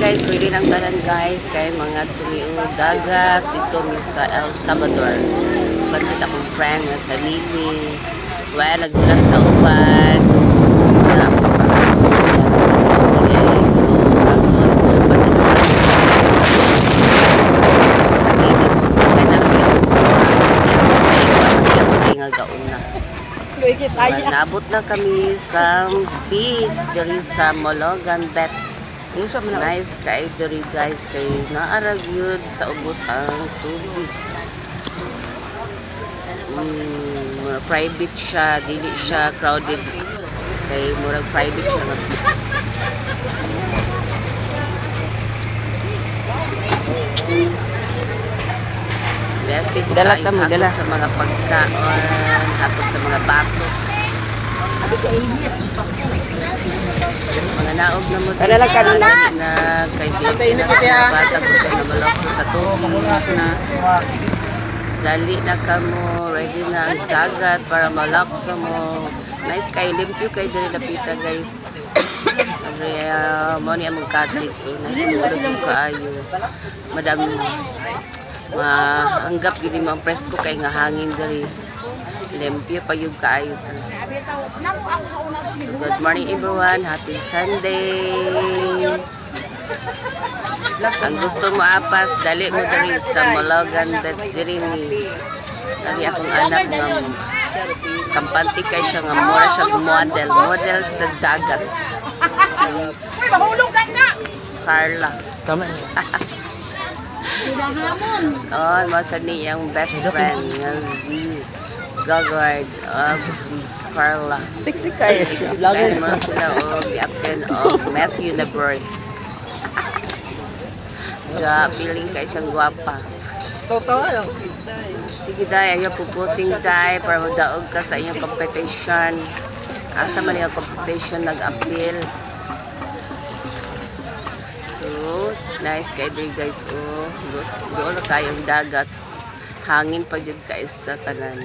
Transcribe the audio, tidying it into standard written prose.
guys, ready ng tanan guys kay mga tumiog dagat dito mi sa El Salvador. Pansit akong friend nga sa Lili. Well, nagulap sa uban. So, karon pati na kami sa So, nabot na kami sa beach diri sa Mologan Beach. Nice kay diri guys kay naarag yun sa ubos ang tubig. Private siya, dili siya crowded. Kay murag private siya nga beach. Basic Dala kain ka mo, hatod dala. sa mga pagkaon, hatod sa mga batos. Mga naog na mo Dala ka na. na kay Besi na bata ko sa nabalok sa tubig. Dali na ka mo, ready na ang dagat para malaksa mo. Nice kay limpyo kay diri lapita guys. Mo ni among cottage so nice ko kaayo. Madam maanggap gini mo ang presko kay nga hangin diri. Limpyo pa yung kaayo. So good morning everyone, happy Sunday. Ang gusto mo apas, dali mo diri sa Mologan Beach diri ni. Dali akong anak nga kampante kay siya nga mura siya model sa dagat. Uy, mahulog ka nga! Carla. Tama. Oh, masa niyang best friend nga si Gagard si Carla. Sexy kayo siya. Kaya mo sila o captain of Miss Universe. Ja, feeling kay siyang gwapa. Totoo lang. Sige day, ayaw pupusing day para madaog ka sa inyong competition. Asa man yung competition nag-appeal. So, nice kay diri guys. Oh, doon na kayong dagat. Hangin pa jud kayo sa tanan.